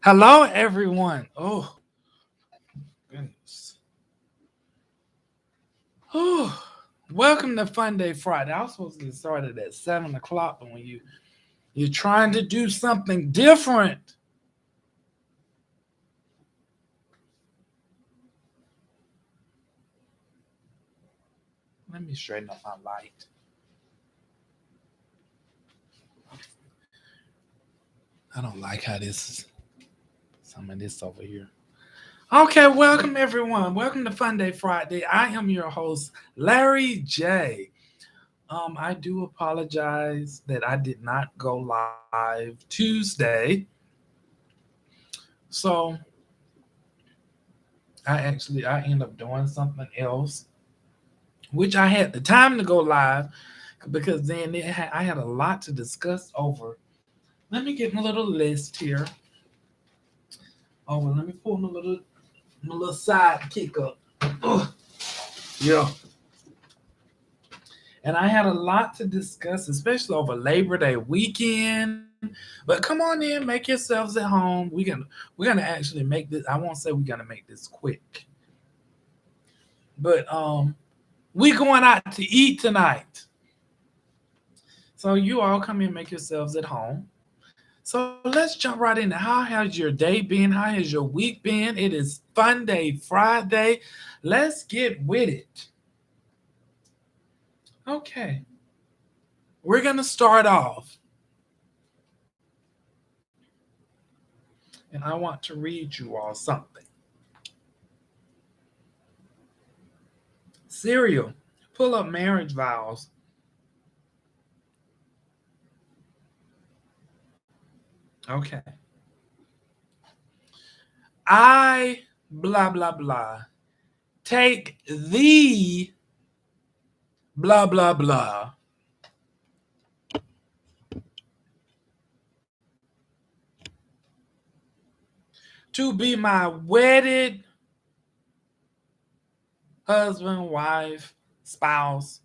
Hello, everyone. Oh, goodness. Oh, welcome to Funday Friday. I was supposed to get started at 7 o'clock, but when you're trying to do something different, let me straighten up my light. I don't like how this is. Some of this over here. Okay, welcome everyone. Welcome to Funday Friday. I am your host, Larry J. I do apologize that I did not go live Tuesday. So I end up doing something else, which I had the time to go live because then I had a lot to discuss over. Let me get my little list here. Over, let me pull my little sidekick up. Ugh, yeah, and I had a lot to discuss, especially over Labor Day weekend. But come on in, make yourselves at home. We're gonna actually make this. I won't say we're gonna make this quick, but we going out to eat tonight. So you all come in, make yourselves at home. So let's jump right into how has your day been? How has your week been? It is Funday Friday. Let's get with it. Okay, we're gonna start off, and I want to read you all something. Serial, pull up marriage vows. Okay, I blah blah blah take the blah blah blah to be my wedded husband, wife, spouse,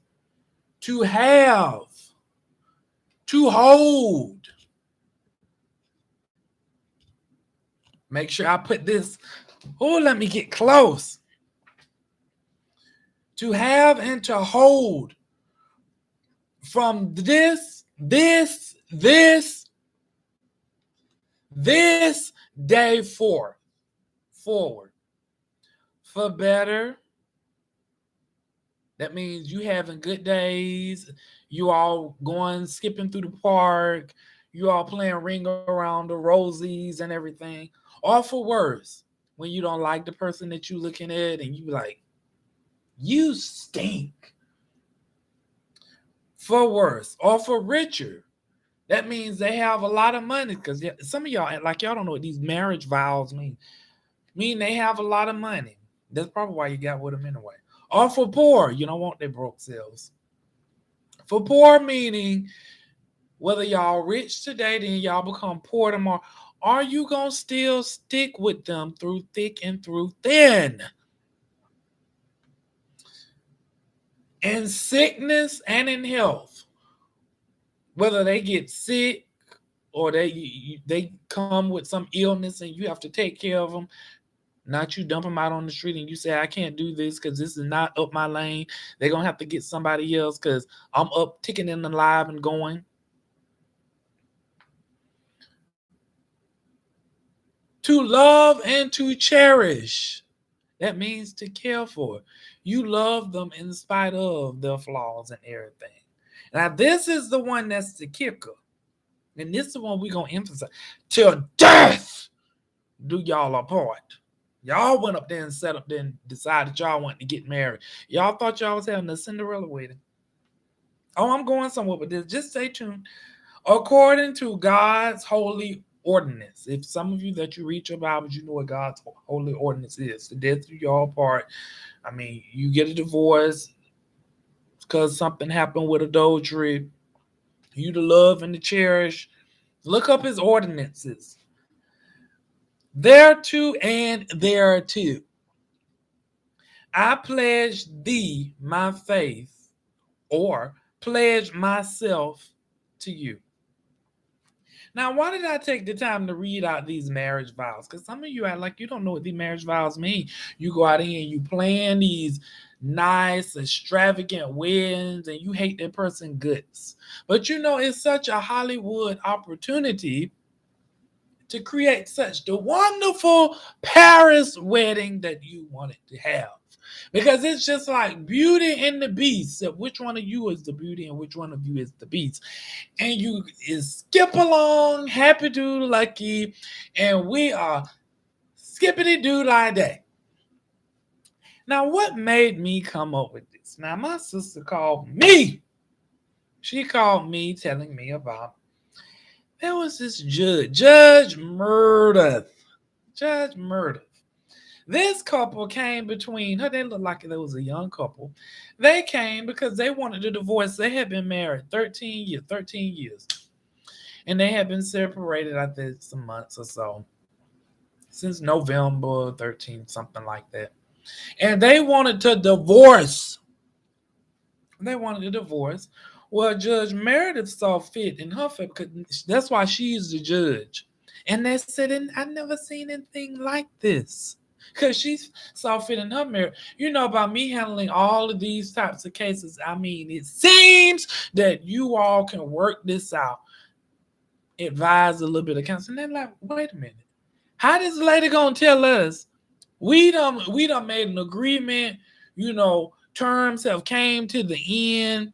to have, to hold. Make sure I put this. Oh, let me get close. To have and to hold from this day forward. For better, that means you having good days, you all going skipping through the park, you all playing ring around the rosies and everything. Or for worse, when you don't like the person that you looking at and you like, you stink. For worse. Or for richer. That means they have a lot of money because some of y'all like y'all don't know what these marriage vows mean. Mean they have a lot of money. That's probably why you got with them anyway. Or for poor, you don't want their broke selves. For poor meaning whether y'all rich today, then y'all become poor tomorrow. Are you gonna still stick with them through thick and through thin? In sickness and in health, whether they get sick or they come with some illness and you have to take care of them. Not you dump them out on the street and you say I can't do this because this is not up my lane. They're gonna have to get somebody else because I'm up ticking in the live and going. To love and to cherish. That means to care for. You love them in spite of their flaws and everything. Now, this is the one that's the kicker. And this is the one we're going to emphasize. Till death do y'all apart. Y'all went up there and set up there and decided y'all wanted to get married. Y'all thought y'all was having a Cinderella wedding. Oh, I'm going somewhere with this. Just stay tuned. According to God's holy ordinance. If some of you that you read your Bibles, you know what God's holy ordinance is. The death do y'all part. I mean, you get a divorce because something happened with adultery. You to love and to cherish. Look up his ordinances. Thereto and thereto. I pledge thee my faith or pledge myself to you. Now, why did I take the time to read out these marriage vows? Because some of you act like you don't know what these marriage vows mean. You go out here and you plan these nice, extravagant weddings and you hate that person guts. But you know, it's such a Hollywood opportunity to create such the wonderful Paris wedding that you wanted to have. Because it's just like Beauty and the Beast. So which one of you is the beauty and which one of you is the beast? And you is skip along, happy do lucky, and we are skippity doo like that. Now, what made me come up with this? Now, my sister called me. She called me telling me about there was this Judge Meredith. Judge Meredith. This couple came between her. They looked like there was a young couple. They came because they wanted a divorce. They had been married 13 years, 13 years. And they had been separated, I think, some months or so. Since November 13th, something like that. And they wanted to divorce. They wanted a divorce. Well, Judge Meredith saw fit in her favor because that's why she's the judge. And they said, and I never seen anything like this. Because she saw fit in her marriage. You know about me handling all of these types of cases. I mean, it seems that you all can work this out. Advise a little bit of counseling. They're like, wait a minute. How this lady gonna tell us we done made an agreement, terms have came to the end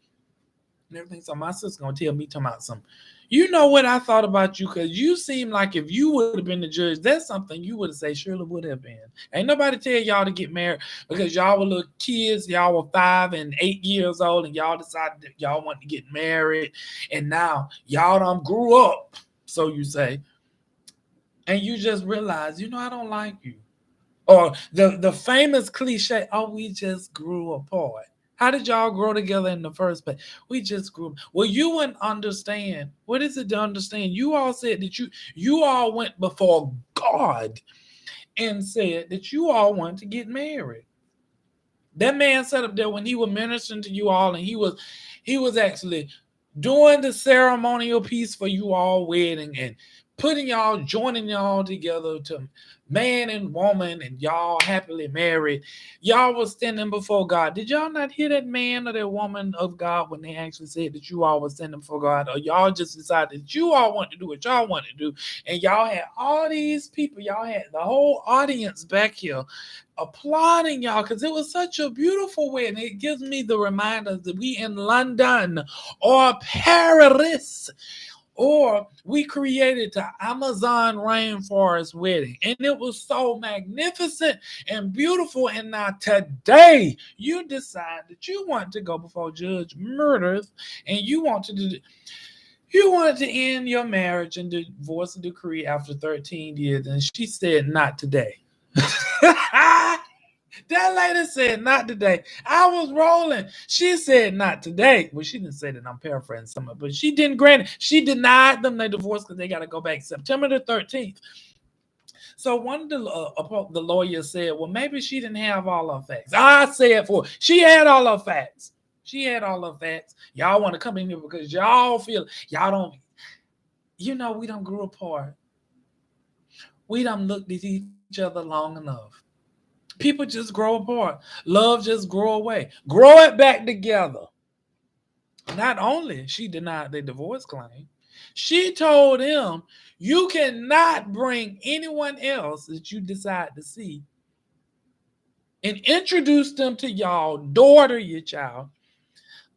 and everything. So my sister's gonna tell me talking about something. You know what I thought about you? Because you seem like if you would have been the judge, that's something you would have said Shirley would have been. Ain't nobody tell y'all to get married because y'all were little kids. Y'all were 5 and 8 years old and y'all decided that y'all want to get married. And now y'all done grew up, so you say. And you just realize, I don't like you. Or the famous cliche, oh, we just grew apart. How did y'all grow together in the first place? We just grew. Well, you wouldn't understand. What is it to understand? You all said that you all went before God and said that you all want to get married. That man sat up there when he was ministering to you all, and he was actually doing the ceremonial piece for you all wedding and joining y'all together to man and woman, and y'all happily married. Y'all was standing before God. Did y'all not hear that man or that woman of God when they actually said that you all was standing before God? Or y'all just decided that you all want to do what y'all want to do, and y'all had all these people, y'all had the whole audience back here applauding y'all because it was such a beautiful wedding. It gives me the reminder that we in London or Paris, or we created the Amazon rainforest wedding, and it was so magnificent and beautiful. And now today you decide that you want to go before Judge Meredith, and you wanted to end your marriage and divorce decree after 13 years, and she said not today. That lady said not today. I was rolling. She said not today. Well, she didn't say that. I'm paraphrasing some of it, but she didn't grant it. She denied them their divorce because they got to go back September the 13th. So one of the lawyers said, well, maybe she didn't have all her facts. I said for she had all her facts. She had all her facts. Y'all want to come in here because y'all feel y'all don't. We don't grew apart. We done looked at each other long enough. People just grow apart. Love just grow away. Grow it back together. Not only she denied their divorce claim, she told him, you cannot bring anyone else that you decide to see and introduce them to y'all daughter, your child,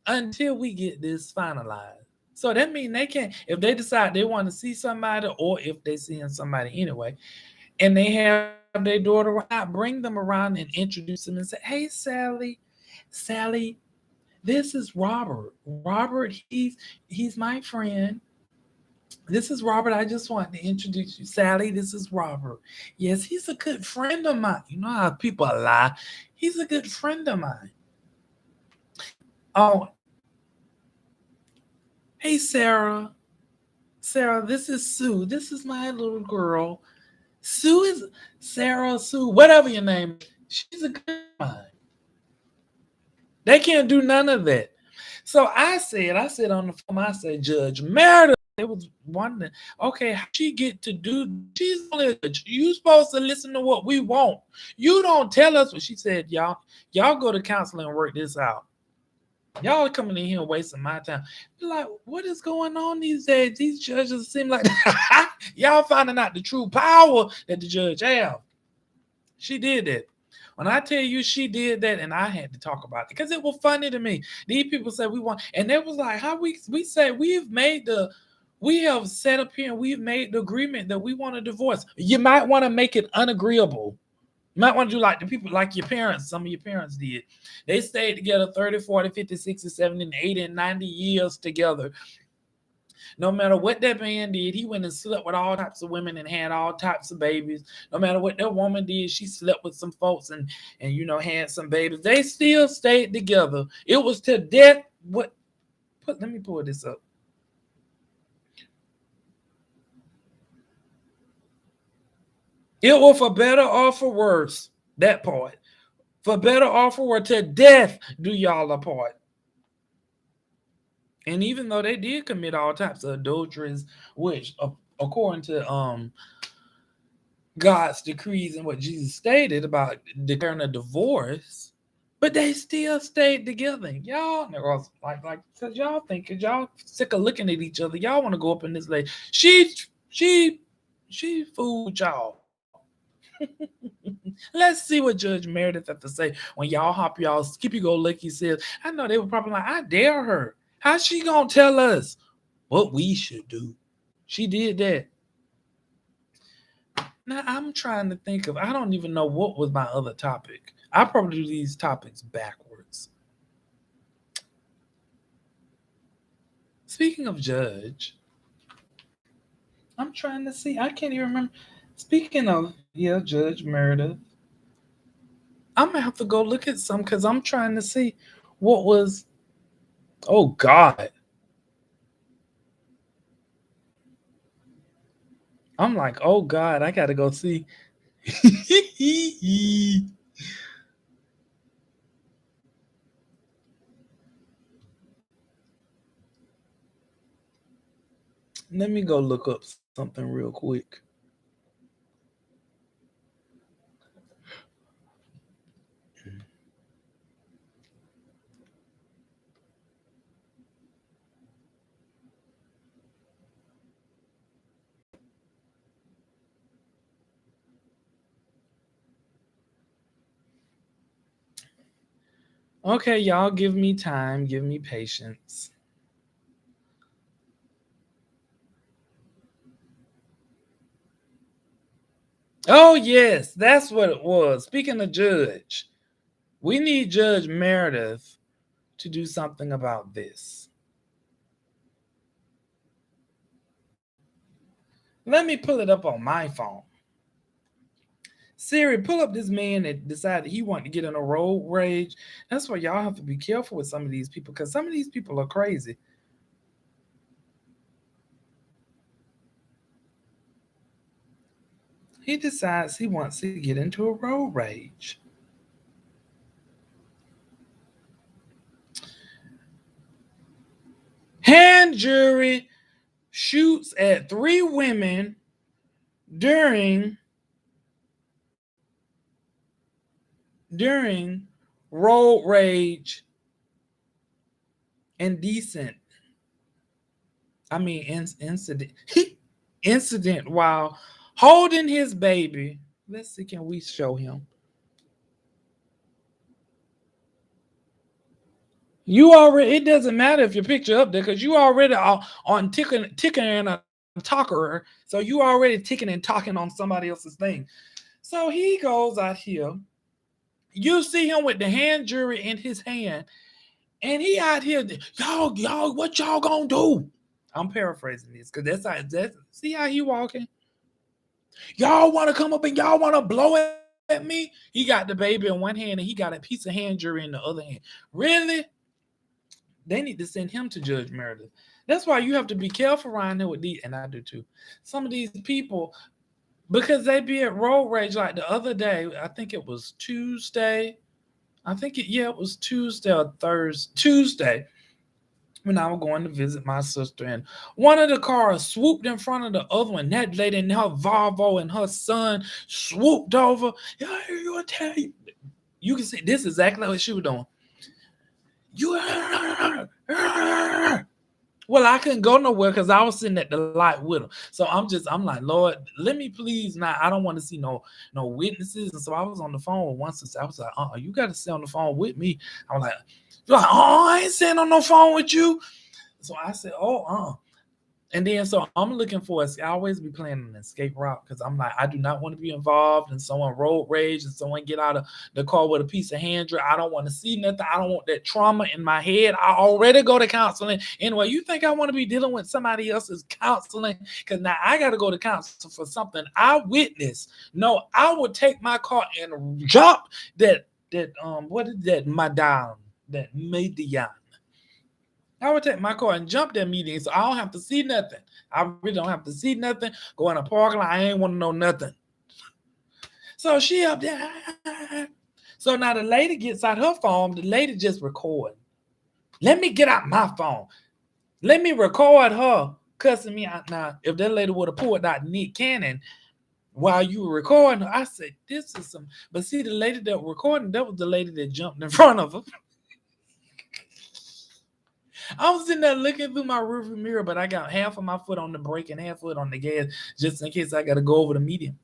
until we get this finalized. So that means they can't, if they decide they want to see somebody, or if they seeing somebody anyway, and they have their daughter, not bring them around and introduce them and say, hey, Sally, this is Robert. Robert, he's my friend. This is Robert. I just want to introduce you. Sally, this is Robert. Yes, he's a good friend of mine. You know how people lie. He's a good friend of mine. Oh, hey, Sarah. Sarah, this is Sue. This is my little girl. Sue is Sarah, Sue, whatever your name is. She's a good mine. They can't do none of that. So I said on the phone, I said, Judge Meredith they was wondering, okay, how she get to do? She's only a judge. You supposed to listen to what we want. You don't tell us what she said, y'all go to counseling and work this out. Y'all coming in here wasting my time. Be like, what is going on these days? These judges seem like y'all finding out the true power that the judge have. She did that. When I tell you she did that, and I had to talk about it because it was funny to me. These people said we want, and it was like how we say we have set up here and we've made the agreement that we want a divorce. You might want to make it unagreeable. You might want to do like the people, like your parents, some of your parents did. They stayed together 30, 40, 50, 60, 70, 80, and 90 years together. No matter what that man did, he went and slept with all types of women and had all types of babies. No matter what that woman did, she slept with some folks and had some babies. They still stayed together. It was to death. Let me pull this up. It was for better or for worse. That part. For better or for worse, to death do y'all apart. And even though they did commit all types of adulteries, which according to God's decrees and what Jesus stated about declaring a divorce, but they still stayed together. Y'all cause y'all think, cause y'all sick of looking at each other. Y'all want to go up in this lady. She fooled y'all. Let's see what Judge Meredith had to say when y'all hop y'all Skippy Go Lucky says. I know they were probably like, I dare her. How's she gonna tell us what we should do? She did that. Now I'm trying to think of. I don't even know what was my other topic. I probably do these topics backwards. Speaking of Judge, I'm trying to see. I can't even remember. Speaking of Judge Meredith, I'm gonna have to go look at some because I'm trying to see what was. Oh God, I'm like, oh God, I gotta go see. Let me go look up something real quick. Okay, y'all, give me time, give me patience. Oh, yes, that's what it was. Speaking of Judge, we need Judge Meredith to do something about this. Let me pull it up on my phone. Siri, pull up this man that decided he wanted to get in a road rage. That's why y'all have to be careful with some of these people because some of these people are crazy. He decides he wants to get into a road rage. Hand jury shoots at 3 women during road rage indecent. I mean incident incident while holding his baby. Let's see, can we show him? You already. It doesn't matter if your picture up there because you already are on ticking and a talker. So you already ticking and talking on somebody else's thing. So he goes out here. You see him with the hand jury in his hand, and he out here. Y'all, what y'all gonna do? I'm paraphrasing this because that's see how he walking. Y'all want to come up and y'all want to blow at me? He got the baby in one hand and he got a piece of hand jury in the other hand. Really? They need to send him to Judge Meredith. That's why you have to be careful around here with these, and I do too. Some of these people, because they be at road rage like the other day. I think it was Tuesday. It was Tuesday or Thursday. Tuesday. when I was going to visit my sister, and one of the cars swooped in front of the other one. That lady in her Volvo and her son swooped over. Yeah, you tell you. You can see this is exactly what she was doing. You well, I couldn't go nowhere because I was sitting at the light with them. So I'm like, Lord, let me please not. I don't want to see no witnesses. And so I was on the phone with one sister. I was like, you got to stay on the phone with me. I was like, I ain't sitting on no phone with you. So I said, And then so I'm looking for I always be planning an escape route because I'm like, I do not want to be involved in someone road rage and someone get out of the car with a piece of hand drill. I don't want to see nothing. I don't want that trauma in my head. I already go to counseling. Anyway, you think I want to be dealing with somebody else's counseling? Because now I got to go to counsel for something I witnessed. No, I would take my car and jump what is that, Madame, that Median. I would take my car and jump that meeting so I don't have to see nothing. I really don't have to see nothing. Go in a parking lot. I ain't want to know nothing. So she up there. So now the lady gets out her phone. The lady just recording. Let me get out my phone. Let me record her cussing me out. Now, if that lady would have pulled out Nick Cannon while you were recording her, I said, this is some. But see, the lady that was recording, that was the lady that jumped in front of her. I was sitting there looking through my rearview mirror, but I got half of my foot on the brake and half foot on the gas just in case I got to go over the median.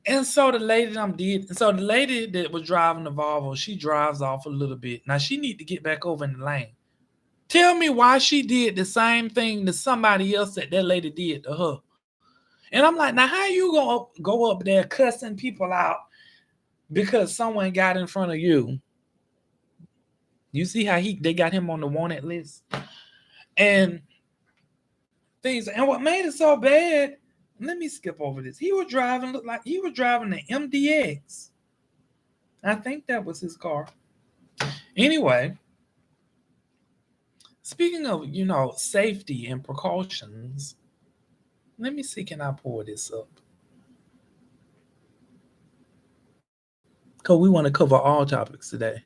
And so the lady the lady that was driving the Volvo, she drives off a little bit. Now she need to get back over in the lane. Tell me why she did the same thing to somebody else that lady did to her. And I'm like, now how you gonna go up there cussing people out because someone got in front of you? You see how they got him on the wanted list? And things. And what made it so bad, let me skip over this. Looked like he was driving the MDX. I think that was his car. Anyway, speaking of, safety and precautions, let me see, can I pull this up? Because we want to cover all topics today.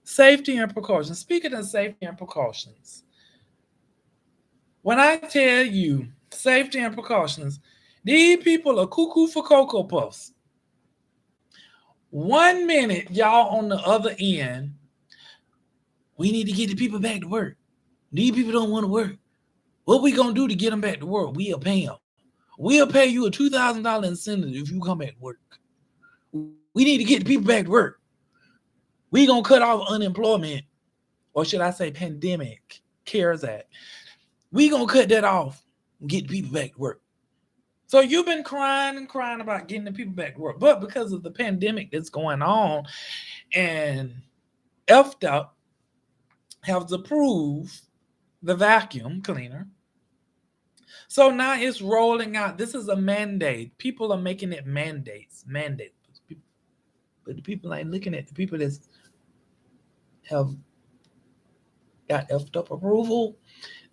Safety and precautions. Speaking of safety and precautions, when I tell you safety and precautions, these people are cuckoo for Cocoa Puffs. 1 minute, y'all on the other end, we need to get the people back to work. These people don't want to work. What we going to do to get them back to work? We'll pay them. We'll pay you a $2,000 incentive if you come back to work. We need to get the people back to work. We going to cut off unemployment, or should I say pandemic, CARES Act. We going to cut that off and get the people back to work. So you've been crying and crying about getting the people back to work. But because of the pandemic that's going on, and FDOT has approved the vacuum cleaner. So now it's rolling out. This is a mandate. People are making it mandates. But the people ain't looking at the people that have got FDOT approval.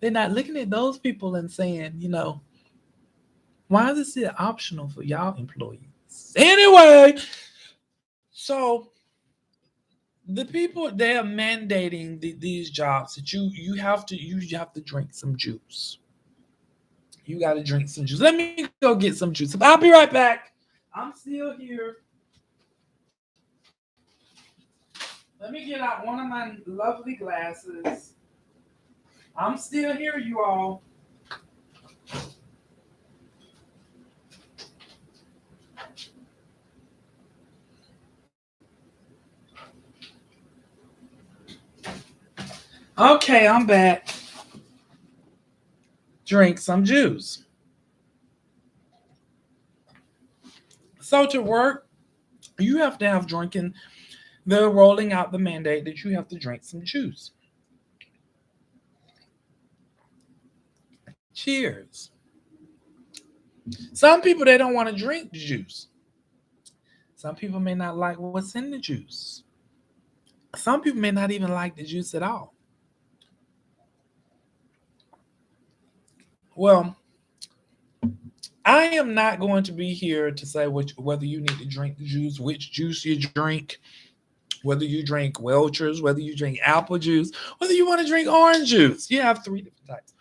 They're not looking at those people and saying, why is this optional for y'all employees? Anyway, so the people, they are mandating these jobs that you have to drink some juice. You got to drink some juice. Let me go get some juice. I'll be right back. I'm still here. Let me get out one of my lovely glasses. I'm still here, you all. Okay, I'm back. Drink some juice. So to work, you have to have drinking. They're rolling out the mandate that you have to drink some juice. Cheers. Some people, they don't want to drink the juice. Some people may not like what's in the juice. Some people may not even like the juice at all. Well, I am not going to be here to say whether you need to drink the juice, which juice you drink, Whether you drink Welchers, whether you drink apple juice, whether you want to drink orange juice, you have three different types.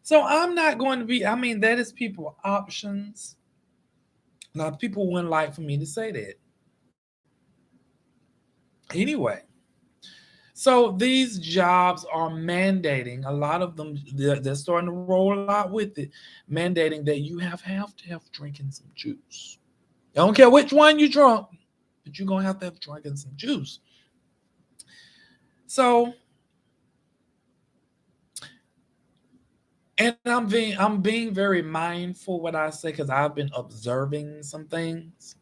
So I'm not going to be, I mean, that is people options. Now, people wouldn't like for me to say that. Anyway, so these jobs are mandating, a lot of them, they're starting to roll out with it, mandating that you have to have drinking some juice. I don't care which one you drunk, but you're going to have drinking some juice. So, and I'm being very mindful what I say because I've been observing some things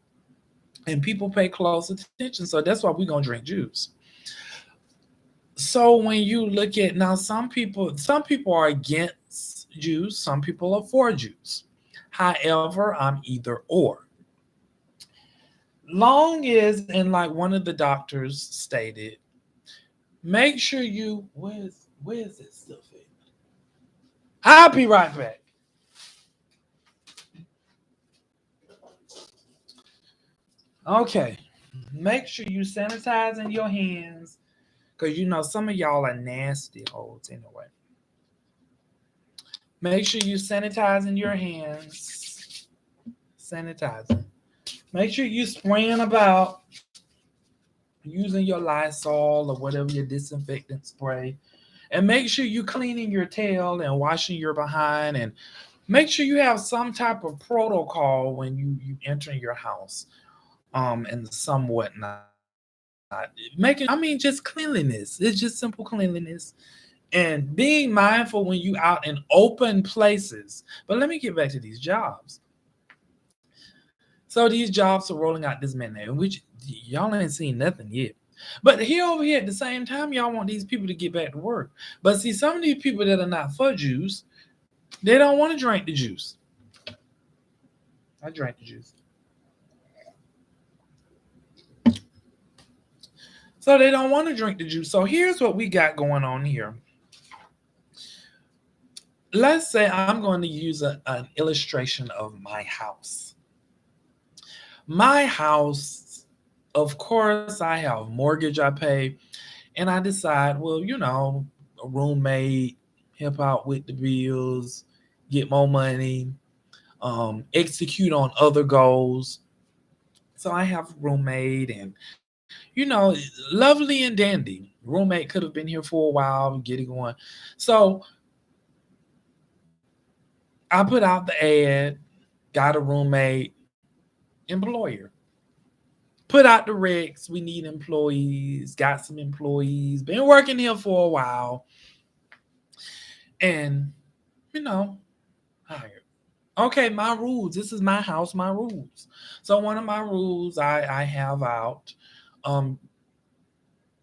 and people pay close attention. So that's why we're gonna drink juice. So when you look at now, some people are against juice, some people are for juice. However, I'm either or. Long as, and like one of the doctors stated, make sure you where's that stuff at? I'll be right back. Okay. Make sure you sanitizing your hands because some of y'all are nasty holes anyway. Make sure you sanitizing your hands. Sanitizing. Make sure you spraying about using your Lysol or whatever your disinfectant spray. And make sure you cleaning your tail and washing your behind and make sure you have some type of protocol when you enter your house. And some whatnot. Just cleanliness. It's just simple cleanliness and being mindful when you out in open places. But let me get back to these jobs. So these jobs are rolling out this mandate, which y'all ain't seen nothing yet. But here over here at the same time, y'all want these people to get back to work. But see, some of these people that are not for juice, they don't want to drink the juice. I drank the juice. So they don't want to drink the juice. So here's what we got going on here. Let's say I'm going to use an illustration of my house. My house, of course, I have mortgage I pay, and I decide, well, a roommate, help out with the bills, get more money, execute on other goals. So I have a roommate, and lovely and dandy. Roommate could have been here for a while, get it going. So I put out the ad, got a roommate, employer. Put out the recs. We need employees. Got some employees. Been working here for a while. And, you know, hired. Okay, my rules. This is my house, my rules. So one of my rules I have out, um,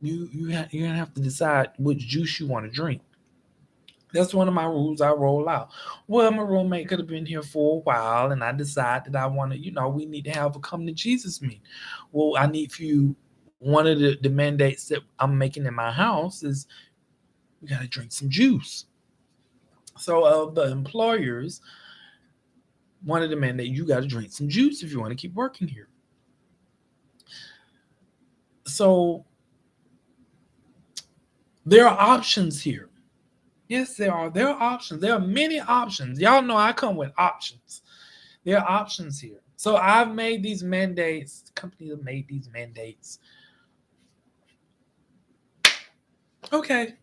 you're gonna have to decide which juice you want to drink. That's one of my rules I roll out. Well, my roommate could have been here for a while, and I decided that I want to, we need to have a come to Jesus meeting. Well, I need for you. One of the mandates that I'm making in my house is we got to drink some juice. So, the employers wanted to mandate you got to drink some juice if you want to keep working here. So, there are options here. Yes, there are. There are options. There are many options. Y'all know I come with options. There are options here. So I've made these mandates. Companies have made these mandates. Okay.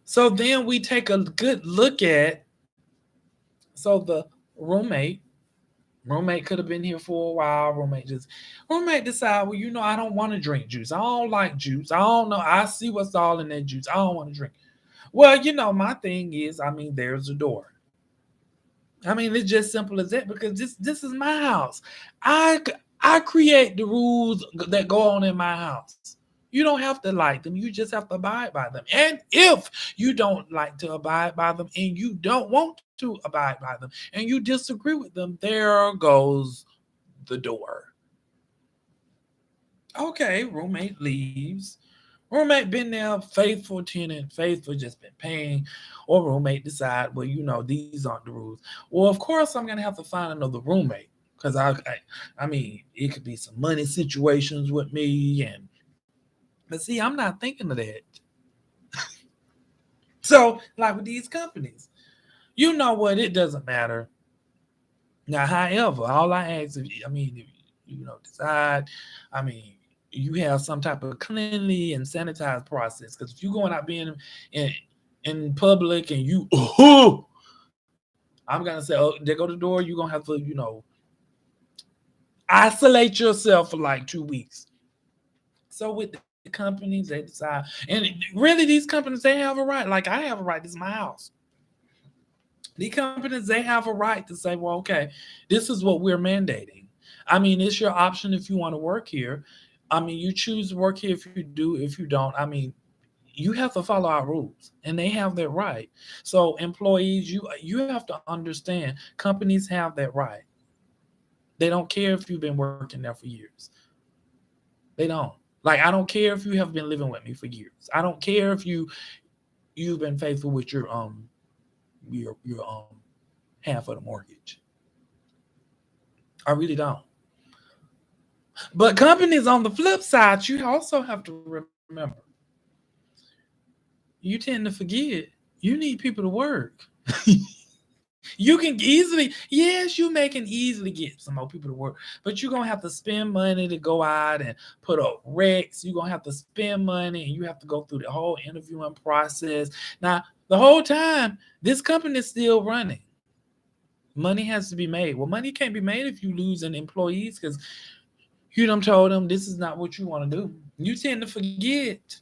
So then we take a good look at. So the roommate. Roommate could have been here for a while. Roommate decide, well, I don't want to drink juice. I don't like juice. I don't know. I see what's all in that juice. I don't want to drink. Well, my thing is, there's a door. It's just simple as that because this is my house. I I create the rules that go on in my house. You don't have to like them. You just have to abide by them. And if you don't like to abide by them and you don't want to abide by them and you disagree with them, there goes the door. Okay, roommate leaves. Roommate been there, faithful tenant, faithful, just been paying. Or roommate decide, well, these aren't the rules. Well, of course, I'm gonna have to find another roommate because it could be some money situations with me, and But see, I'm not thinking of that. So, like with these companies, you know what? It doesn't matter. Now, however, all I ask, if you know, decide, I mean, you have some type of cleanly and sanitized process. Because if you're going out being in public and you, oh, I'm gonna say, oh, there go the door. You're gonna have to, isolate yourself for like 2 weeks. So with the companies, they decide, and really, these companies they have a right. Like I have a right. This is my house. These companies they have a right to say, well, okay, this is what we're mandating. I mean, it's your option if you want to work here. I mean, you choose to work here if you do. If you don't, I mean, you have to follow our rules, and they have that right. So employees, you have to understand, companies have that right. They don't care if you've been working there for years. They don't. Like I don't care if you have been living with me for years. I don't care if you've been faithful with your half of the mortgage. I really don't. But companies on the flip side, you also have to remember, you tend to forget you need people to work. You can easily, yes, you can easily get some more people to work, but you're gonna have to spend money to go out and put up recs. You're gonna have to spend money and you have to go through the whole interviewing process. Now, the whole time, this company is still running. Money has to be made. Well, money can't be made if you losing employees because you done told them this is not what you want to do. You tend to forget.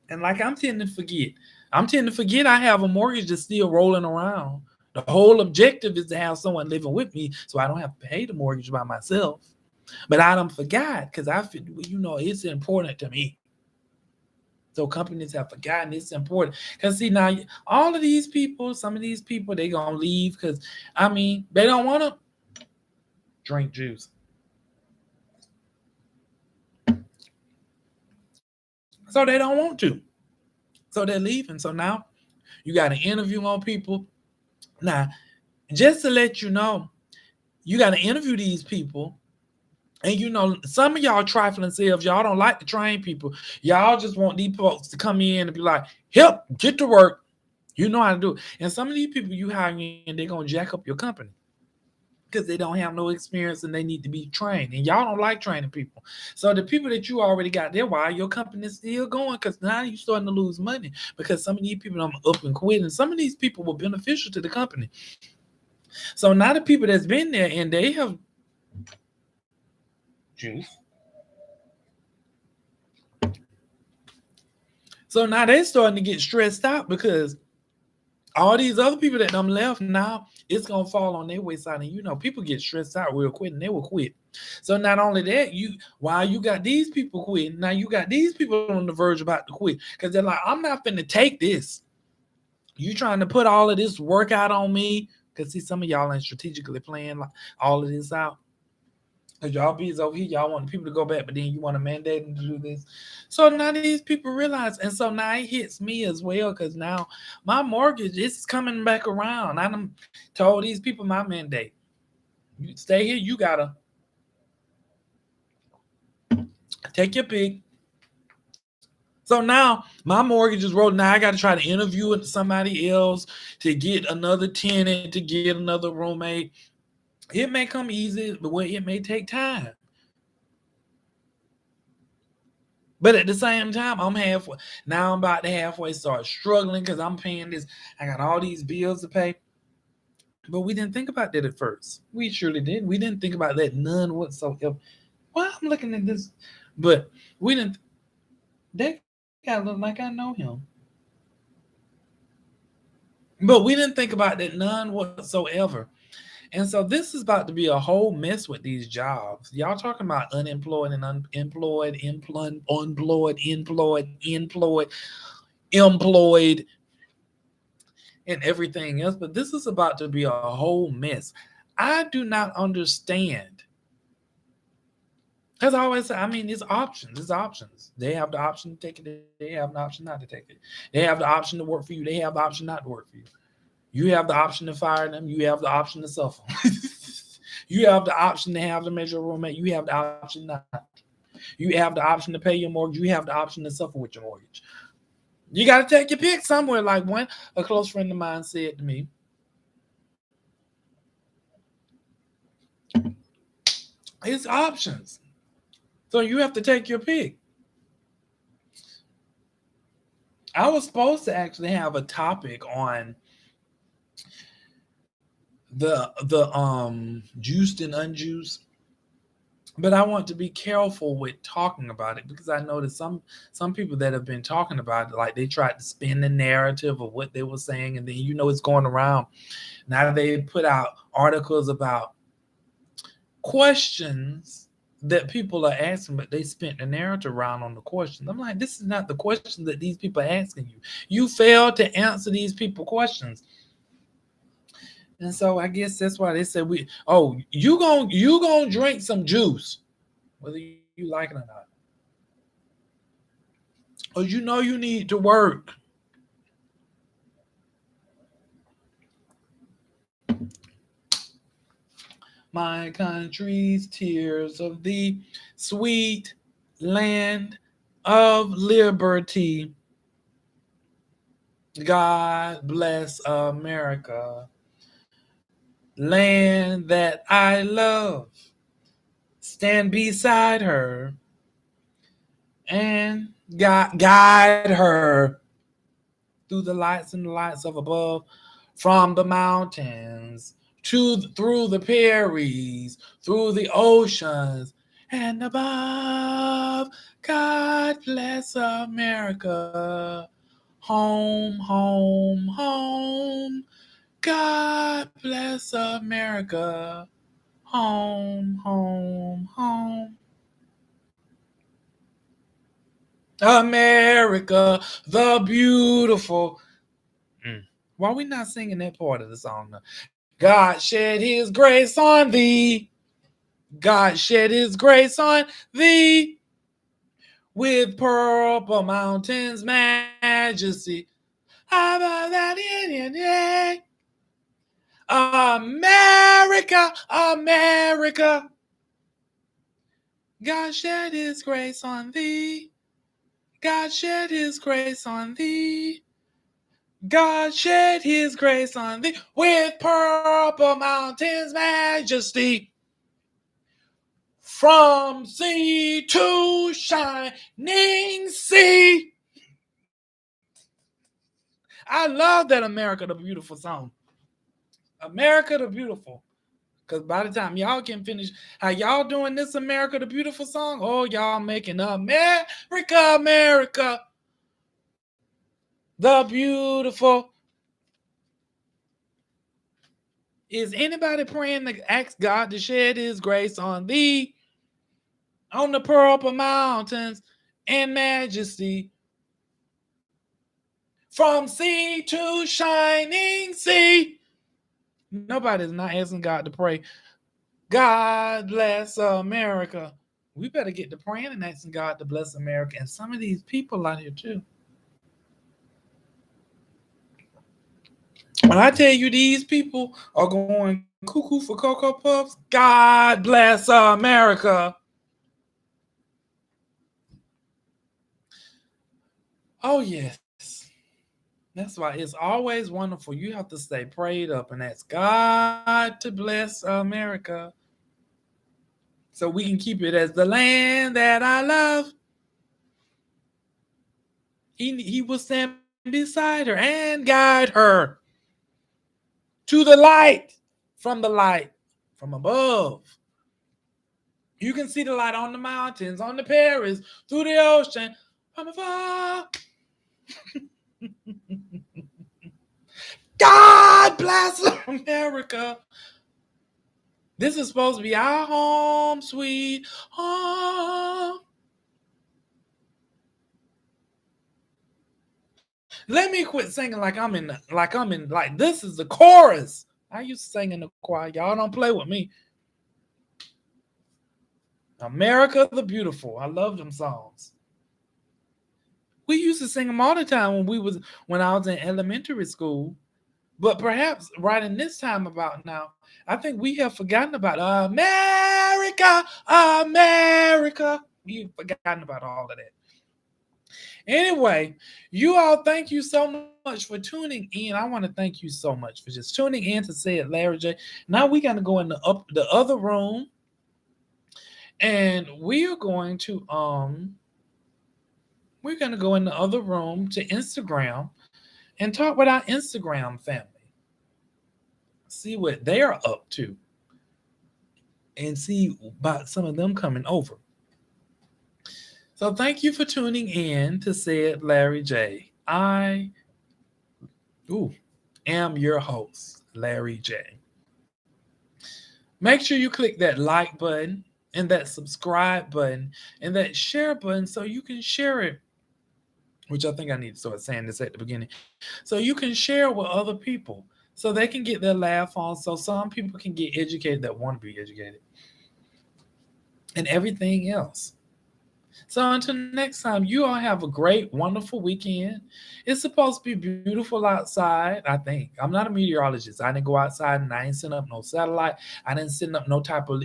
And like I'm tending to forget. I'm tending to forget I have a mortgage that's still rolling around. The whole objective is to have someone living with me so I don't have to pay the mortgage by myself. But I don't forgot because I feel, it's important to me. So companies have forgotten it's important. Because see now all of these people, some of these people, they gonna leave because they don't want to drink juice. So they don't want to. So they're leaving. So now you got to interview on people. Now, just to let you know, you got to interview these people. And some of y'all trifling selves, y'all don't like to train people. Y'all just want these folks to come in and be like, help, get to work. You know how to do it. And some of these people you hire in, they're going to jack up your company because they don't have no experience and they need to be trained. And y'all don't like training people. So the people that you already got there, why your company is still going? Because now you're starting to lose money because some of these people are up and quit. And some of these people were beneficial to the company. So now the people that's been there and they have juice. So now they starting to get stressed out because all these other people that I'm left now, it's gonna fall on their wayside. And people get stressed out real quick and they will quit. So not only that, while you got these people quitting, now you got these people on the verge about to quit because they're like, I'm not finna take this. You trying to put all of this work out on me? Because see, some of y'all ain't strategically playing like all of this out. Because y'all be over here, y'all want people to go back, but then you want to mandate them to do this. So now these people realize, and so now it hits me as well, because now my mortgage is coming back around. I done told these people my mandate. You stay here, you gotta take your pick. So now my mortgage is rolling. Now I got to try to interview with somebody else to get another tenant, to get another roommate. It may come easy, but it may take time. But at the same time, I'm halfway. Now I'm about to halfway start struggling because I'm paying this. I got all these bills to pay. But we didn't think about that at first. We surely didn't. We didn't think about that none whatsoever. Well, I'm looking at this. But we didn't. That guy look like I know him. But we didn't think about that none whatsoever. And so this is about to be a whole mess with these jobs. Y'all talking about unemployed and unemployed, employed, and everything else. But this is about to be a whole mess. I do not understand. As I always say, it's options. It's options. They have the option to take it. They have the option not to take it. They have the option to work for you. They have the option not to work for you. You have the option to fire them. You have the option to suffer. You have the option to have them as your roommate. You have the option not. You have the option to pay your mortgage. You have the option to suffer with your mortgage. You got to take your pick somewhere. Like a close friend of mine said to me, it's options. So you have to take your pick. I was supposed to actually have a topic on the juiced and unjuiced, but I want to be careful with talking about it because I know that some people that have been talking about it, like they tried to spin the narrative of what they were saying, and then it's going around. Now they put out articles about questions that people are asking, but they spent the narrative around on the questions. I'm like, this is not the questions that these people are asking you. You failed to answer these people questions. And so I guess that's why they said you gonna drink some juice, whether you like it or not. Or you need to work. My country's tears of the sweet land of liberty. God bless America, land that I love. Stand beside her and guide her through the lights and the lights of above, from the mountains through the prairies, through the oceans and above. God bless America. Home, home, home. God bless America. Home, home, home. America, the beautiful. Why are we not singing that part of the song now? God shed his grace on thee. God shed his grace on thee. With purple mountains majesty. That Indian day. America, America. God shed his grace on thee. God shed his grace on thee. God shed his grace on thee with purple mountains majesty. From sea to shining sea. I love that America the Beautiful song. America the Beautiful. Because by the time y'all can finish, how y'all doing this America the Beautiful song? Oh, y'all making America, America the Beautiful. Is anybody praying to ask God to shed his grace on thee, on the purple mountains in majesty, from sea to shining sea? Nobody's not asking God to pray, God bless America. We better get to praying and asking God to bless America and some of these people out here too. When I tell you these people are going cuckoo for Cocoa Puffs, God bless America. Oh, yes. That's why it's always wonderful. You have to stay prayed up and ask God to bless America so we can keep it as the land that I love. He will stand beside her and guide her to the light, from above. You can see the light on the mountains, on the prairies, through the ocean, from afar. God bless America. This is supposed to be our home, sweet home. Let me quit singing like this is the chorus. I used to sing in the choir. Y'all don't play with me. America the Beautiful. I love them songs. We used to sing them all the time when I was in elementary school. But perhaps right in this time about now, I think we have forgotten about America, America. We've forgotten about all of that. Anyway, you all, thank you so much for tuning in. I want to thank you so much for just tuning in to Say It Larry J. Now we're gonna go in the other room, and we're gonna go in the other room to Instagram and talk with our Instagram family. See what they're up to and see about some of them coming over. So thank you for tuning in to Say It Larry J. I ooh, am your host, Larry J. Make sure you click that like button and that subscribe button and that share button so you can share it, which I think I need to start saying this at the beginning, so you can share with other people so they can get their laugh on, so some people can get educated that want to be educated and everything else. So until next time, you all have a great, wonderful weekend. It's supposed to be beautiful outside, I think. I'm not a meteorologist. I didn't go outside and I ain't send up no satellite. I didn't send up no type of,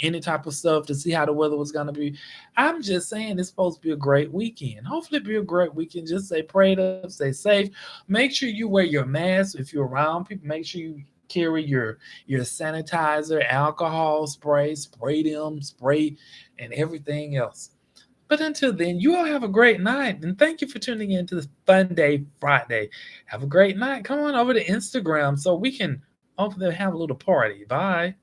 any type of stuff to see how the weather was going to be. I'm just saying it's supposed to be a great weekend. Hopefully be a great weekend. Just stay prayed up, stay safe. Make sure you wear your mask if you're around people. Make sure you carry your sanitizer, alcohol spray them, spray and everything else. But until then, you all have a great night. And thank you for tuning in to the Funday Friday. Have a great night. Come on over to Instagram so we can hopefully have a little party. Bye.